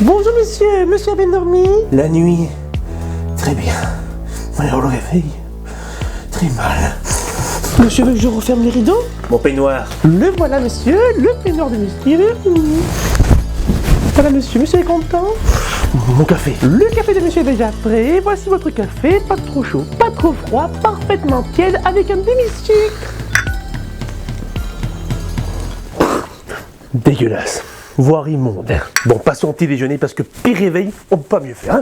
Bonjour monsieur, monsieur a bien dormi? La nuit, très bien. Mais au réveil, très mal. Monsieur veut que je referme les rideaux? Mon peignoir. Le voilà monsieur, le peignoir de monsieur. Voilà monsieur, monsieur est content? Mon café. Le café de monsieur est déjà prêt, voici votre café, pas trop chaud, pas trop froid, parfaitement tiède avec un demi-sucre. Dégueulasse, voire immonde. Bon, passons au petit déjeuner parce que pire réveil, on peut pas mieux faire. Hein.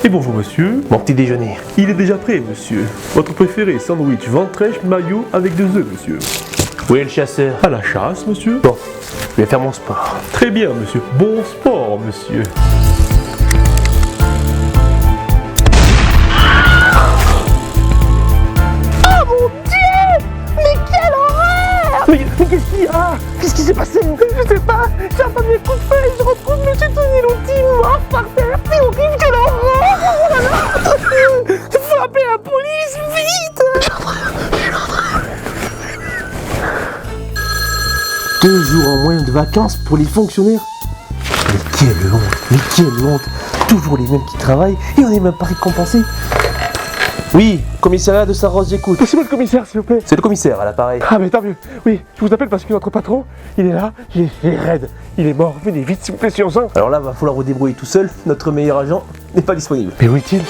Et bonjour monsieur. Mon petit déjeuner. Il est déjà prêt monsieur. Votre préféré, sandwich, ventrèche, maillot avec 2 œufs monsieur. Où est le chasseur? À la chasse monsieur. Bon, je vais faire mon sport. Très bien monsieur. Bon sport monsieur. Oh mon Dieu! Mais quelle horreur! Mais qu'est-ce qu'il y a? Qu'est-ce qui s'est passé? Je sais pas, j'ai un premier coup de feu et je retrouve monsieur Tonellotti mort par terre. C'est horrible, quelle horreur! Oh là là! Faut appeler la police, vite! Je suis en train. 2 jours en moins de vacances pour les fonctionnaires. Mais quelle honte, toujours les mêmes qui travaillent et on n'est même pas récompensé. Oui, commissariat de Saint-Rose, j'écoute. C'est moi le commissaire, s'il vous plaît. C'est le commissaire à l'appareil. Ah mais tant mieux. Oui, je vous appelle parce que notre patron, il est là, il est raide, il est mort. Venez vite, s'il vous plaît, sur ça. Alors là, va falloir vous débrouiller tout seul, notre meilleur agent n'est pas disponible. Mais où est-il?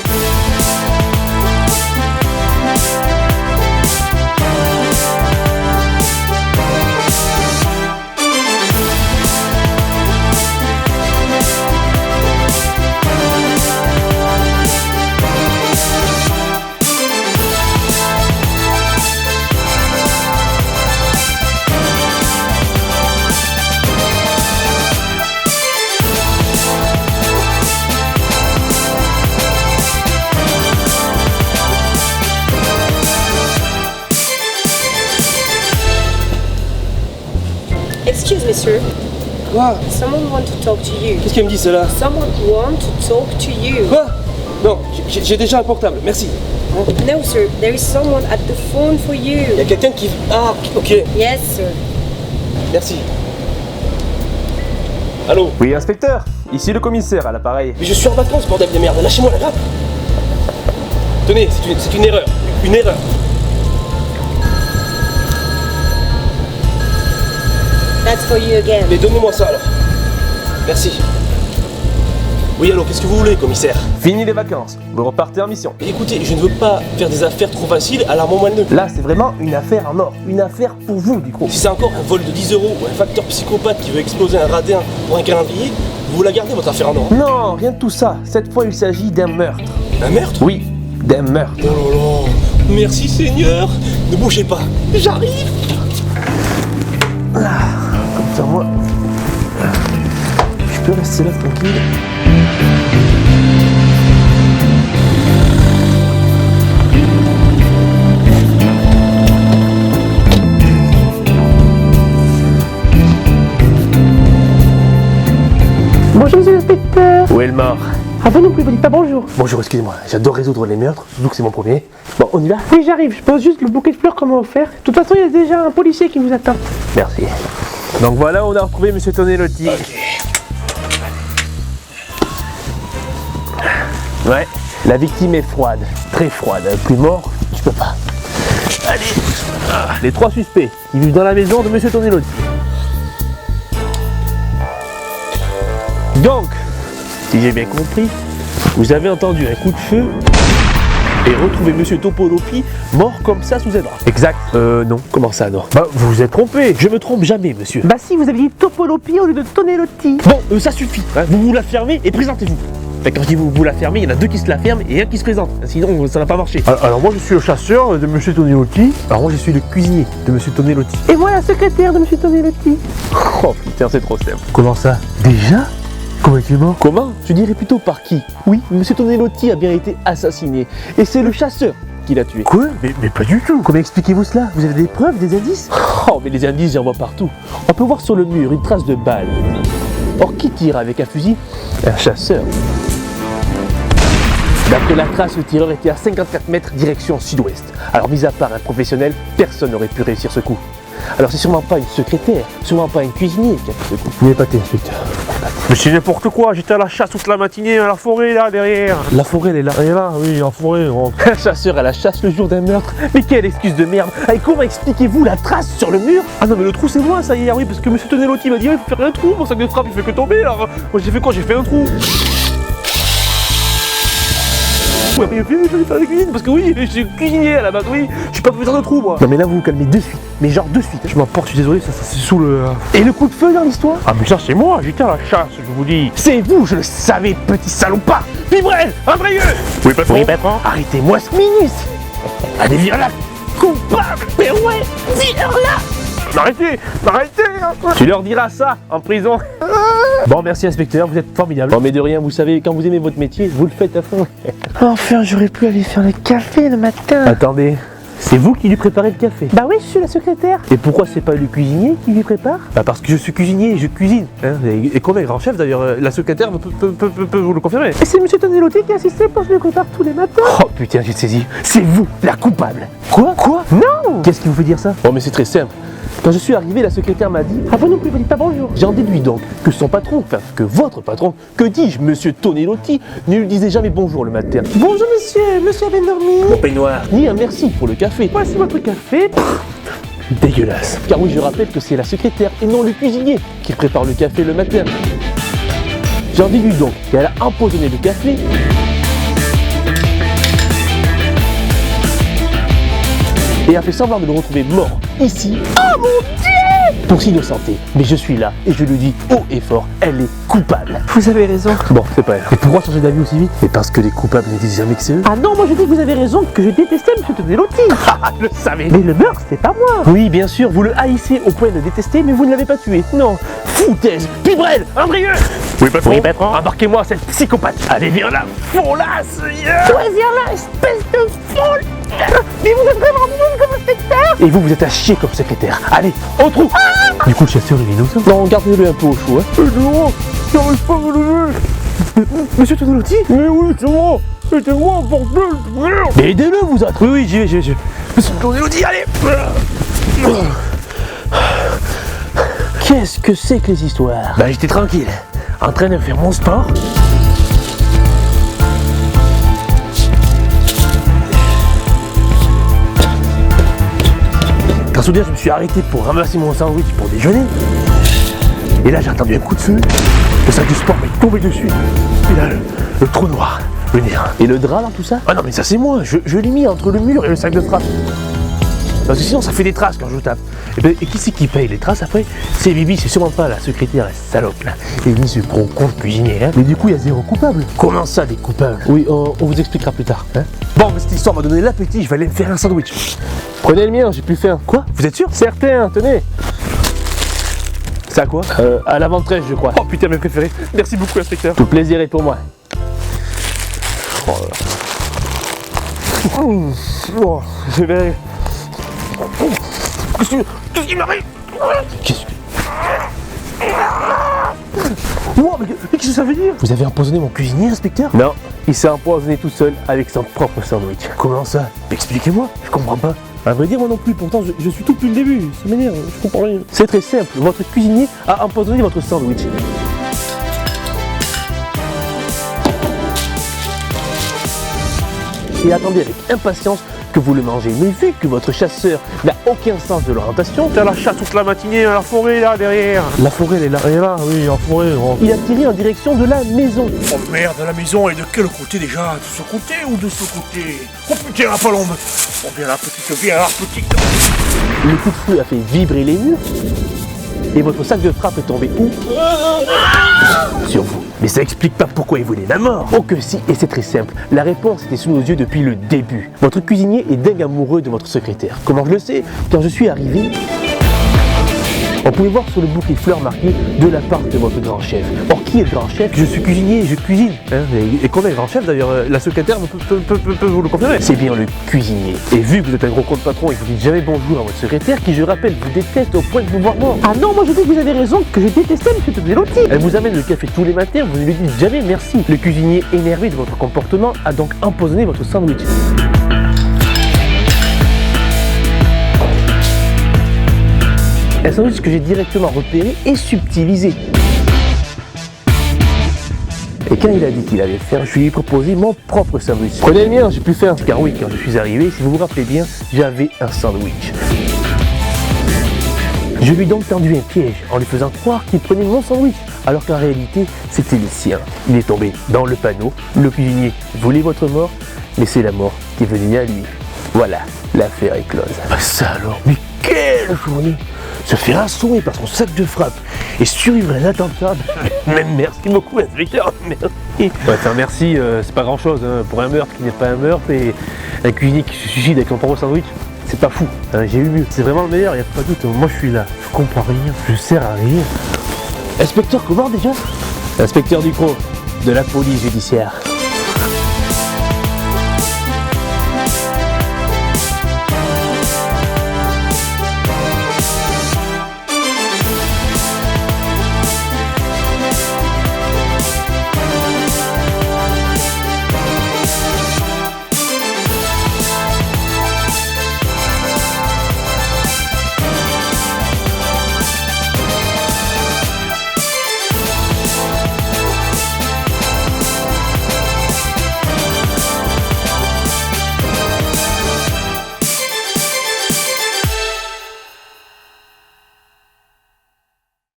Excuse me, sir. Quoi? Someone want to talk to you. Qu'est-ce qu'elle me dit cela? Someone want to talk to you. Quoi? Non, j'ai déjà un portable, merci. No, sir. There is someone at the phone for Il y you. a quelqu'un qui... Ah, ok, Yes, sir. merci. Allô? Oui, inspecteur, ici le commissaire à l'appareil. Mais je suis en vacances, bordel de merde, lâchez-moi la grappe. Tenez, c'est une erreur, une erreur. That's for you again. Mais donnez-moi ça alors. Merci. Oui, allô, qu'est-ce que vous voulez, commissaire? Fini les vacances, vous repartez en mission. Écoutez, je ne veux pas faire des affaires trop faciles à l'armement moelleux. Là, c'est vraiment une affaire en or, une affaire pour vous, du coup. Si c'est encore un vol de 10 € ou un facteur psychopathe qui veut exploser un radin pour un calendrier, vous la gardez, votre affaire en or. Non, rien de tout ça. Cette fois, il s'agit d'un meurtre. Un meurtre? Oui, d'un meurtre. Oh là là, merci Seigneur. Ne bougez pas, j'arrive. Comme ça, moi, je peux rester là tranquille. Bonjour monsieur l'inspecteur. Où est le mort? Ah vous non plus, vous dites pas bonjour. Bonjour, excusez-moi, j'adore résoudre les meurtres, surtout que c'est mon premier. Bon, on y va? Oui j'arrive, je pose juste le bouquet de fleurs qu'on m'a offert. De toute façon il y a déjà un policier qui vous attend. Merci. Donc voilà, on a retrouvé monsieur Tonellotti. Ouais, la victime est froide, très froide. Plus mort, je peux pas. Allez, les 3 suspects, ils vivent dans la maison de monsieur Tonellotti. Donc, si j'ai bien compris, vous avez entendu un coup de feu et retrouvé monsieur Topolopi mort comme ça sous un drap. Exact. Non. Comment ça, non? Bah, vous vous êtes trompé. Je me trompe jamais, monsieur. Bah si, vous aviez dit Topolopi au lieu de Tonellotti. Bon, ça suffit. Hein. Vous vous la fermez et présentez-vous. Enfin, quand je dis vous la fermez, il y en a deux qui se la ferment et un qui se présente. Sinon, ça n'a pas marché. Alors moi je suis le chasseur de Monsieur Tonelotti. Alors moi, je suis le cuisinier de Monsieur Tonelotti. Et moi la secrétaire de Monsieur Tonelotti. Oh putain, c'est trop simple. Comment ça? Déjà? Comment tu es mort? Comment? Je dirais plutôt par qui? Oui, Monsieur Tonelotti a bien été assassiné. Et c'est le chasseur qui l'a tué. Quoi? Mais pas du tout. Comment expliquez-vous cela? Vous avez des preuves, des indices? Oh, mais les indices, j'en vois partout. On peut voir sur le mur une trace de balle. Or, qui tire avec un fusil? Un chasseur. D'après la trace, le tireur était à 54 mètres direction sud-ouest. Alors, mis à part un professionnel, personne n'aurait pu réussir ce coup. Alors, c'est sûrement pas une secrétaire, sûrement pas un cuisinier qui a fait ce coup. Vous m'épatez, inspecteur. Mais c'est n'importe quoi, j'étais à la chasse toute la matinée à la forêt là derrière. La forêt, elle est là. Et là, oui, en forêt. Un chasseur à la chasse le jour d'un meurtre. Mais quelle excuse de merde. Et comment expliquez-vous la trace sur le mur? Ah non mais le trou c'est moi ça hier, oui, parce que Monsieur Tonelotti m'a dit il faut faire un trou, mon sac de frappe il fait que tomber alors. Moi j'ai fait quoi? J'ai fait un trou. Ouais, mais je vais faire la cuisine parce que oui, je suis cuisinier à la base, oui, je suis pas professeur de trou moi. Non mais là vous vous calmez de suite, mais genre de suite. Je m'emporte, je suis désolé, ça c'est sous le... Et le coup de feu dans l'histoire? Ah mais ça c'est moi, j'étais à la chasse, je vous dis. C'est vous, je le savais, petit salopard. Vibrel, Andrieux. Oui patron. Oui patron. Arrêtez-moi ce minus. Allez, viens là, coupable. Mais ouais, viens là. Arrêtez. Tu leur diras ça en prison. Bon, merci inspecteur, vous êtes formidable. Bon, mais de rien, vous savez, quand vous aimez votre métier, vous le faites à fond. Enfin, j'aurais pu aller faire le café le matin. Attendez, c'est vous qui lui préparez le café? Bah oui, je suis la secrétaire. Et pourquoi c'est pas le cuisinier qui lui prépare? Bah parce que je suis cuisinier et je cuisine. Hein, et comme un grand chef d'ailleurs, la secrétaire peut vous le confirmer. Et c'est Monsieur Tonelotti qui insistait pour que je le prépare tous les matins. Oh putain, j'ai saisi. C'est vous, la coupable. Quoi? Non. Qu'est-ce qui vous fait dire ça? Oh mais c'est très simple. Quand je suis arrivé, la secrétaire m'a dit: Ah bon, non plus, vous dites pas bonjour. J'en déduis donc que son patron, enfin que votre patron, que dis-je, Monsieur Tonelotti, ne lui disait jamais bonjour le matin. Bonjour monsieur avait dormi. Mon peignoir, ni un merci pour le café. Voici votre café. Dégueulasse. Car oui, je rappelle que c'est la secrétaire et non le cuisinier qui prépare le café le matin. J'en déduis donc qu'elle a empoisonné le café et a fait semblant de le retrouver mort ici. Oh mon Dieu! Pour s'innocenter. Mais je suis là et je le dis haut et fort, elle est coupable. Vous avez raison. Bon, c'est pas elle. Et pourquoi changer d'avis aussi vite? C'est parce que les coupables ne disent jamais que c'est eux. Ah non, moi je dis que vous avez raison, que je détestais Monsieur Tonelotti. Ah, je le savais. Mais le meurtre, c'était pas moi. Oui, bien sûr, vous le haïssez au point de le détester, mais vous ne l'avez pas tué. Non. Foutaise. Pibrel, Andrieux. Oui patron. Oui, patron. Embarquez-moi cette psychopathe. Allez, viens là, follasse. Ouais, viens là, espèce de folle. Mais vous êtes vraiment bonne comme inspecteur. Et vous, vous êtes à chier comme secrétaire. Allez, au trou. Ah. Du coup, le chasseur, il est innocent. Non, gardez-le un peu au chaud, hein. Non, j'arrive pas à me lever. Monsieur Tonelotti? Mais oui, c'est moi. C'était moi, bordel de merde. Mais aidez-le, vous autres. Oui, oui, j'y vais. Monsieur Tonelotti, allez. Qu'est-ce que c'est que les histoires? Bah, j'étais tranquille, en train de faire mon sport. Quand soudain, je me suis arrêté pour ramasser mon sandwich pour déjeuner. Et là, j'ai entendu un coup de feu. Le sac de sport m'est tombé dessus. Et là, le trou noir, le néant. Et le drap dans tout ça? Ah non, mais ça c'est moi. Je l'ai mis entre le mur et le sac de frappe. Parce que sinon, ça fait des traces quand je tape. Et qui c'est qui paye les traces après? C'est Bibi, c'est sûrement pas la secrétaire, la salope là. Et ni ce gros con cuisinier, hein. Mais du coup, il y a zéro coupable. Comment ça, des coupables? Oui, on vous expliquera plus tard, hein. Bon, mais cette histoire m'a donné l'appétit, je vais aller me faire un sandwich. Prenez le mien, j'ai plus faim. Quoi? Vous êtes sûr? Certain, tenez. C'est à quoi? À la ventrèche, je crois. Oh putain, mes préférés. Merci beaucoup, inspecteur. Tout le plaisir est pour moi. Oh là là. Oh, je vais... Qu'est-ce qui m'arrive? Qu'est-ce que... Oh, mais qu'est-ce que ça veut dire? Vous avez empoisonné mon cuisinier, inspecteur? Non, il s'est empoisonné tout seul avec son propre sandwich. Comment ça? Expliquez-moi, je comprends pas. À vrai dire, moi non plus, pourtant je suis tout depuis le début, ça m'énerve, je comprends rien. C'est très simple, votre cuisinier a empoisonné votre sandwich. Et attendez avec impatience que vous le mangez. Mais vu que votre chasseur n'a aucun sens de l'orientation, T'es à la chasse toute la matinée à la forêt là derrière. la forêt elle est là. Et là, oui, en forêt. Oh. Il a tiré en direction de la maison. Oh merde, la maison est de quel côté déjà? De ce côté ou de ce côté? Oh putain, la palombe. Oh viens la petite. Le coup de feu a fait vibrer les murs. Et votre sac de frappe est tombé où? Sur vous. Mais ça explique pas pourquoi il voulait la mort? Oh que si, et c'est très simple. La réponse était sous nos yeux depuis le début. Votre cuisinier est dingue amoureux de votre secrétaire. Comment je le sais? Quand je suis arrivé, on pouvait voir sur le bouquet de fleurs marqué de la part de votre grand chef. Or, qui est le grand chef? Je suis cuisinier, je cuisine. Hein, et combien est le grand chef d'ailleurs? La secrétaire peut vous le confirmer. C'est bien le cuisinier. Et vu que vous êtes un gros compte patron et que vous dites jamais bonjour à votre secrétaire, qui je rappelle vous déteste au point de vous voir mort. Ah non, moi je dis que vous avez raison, que je détestais M. Tonelotti. Elle vous amène le café tous les matins, vous ne lui dites jamais merci. Le cuisinier, énervé de votre comportement, a donc empoisonné votre sandwich. Un sandwich que j'ai directement repéré et subtilisé. Et quand il a dit qu'il allait le faire, je lui ai proposé mon propre sandwich. Prenez le mien, j'ai plus faim. Car oui, quand je suis arrivé, si vous vous rappelez bien, j'avais un sandwich. Je lui ai donc tendu un piège en lui faisant croire qu'il prenait mon sandwich, alors qu'en réalité, c'était le sien. Il est tombé dans le panneau, le cuisinier voulait votre mort, mais c'est la mort qui est venue à lui. Voilà, l'affaire est close. Ah ça alors, mais quelle journée! Se faire assommer par son sac de frappe et survivre à un attentat, même merci beaucoup inspecteur, merci. Ouais, enfin merci, c'est pas grand chose hein, pour un meurtre qui n'est pas un meurtre et un cuisinier qui se suicide avec son propre sandwich, c'est pas fou, hein, j'ai eu mieux. C'est vraiment le meilleur, y a pas de doute, moi je suis là, je comprends rien, je sers à rien. Inspecteur comment déjà? Inspecteur Ducrot, de la police judiciaire.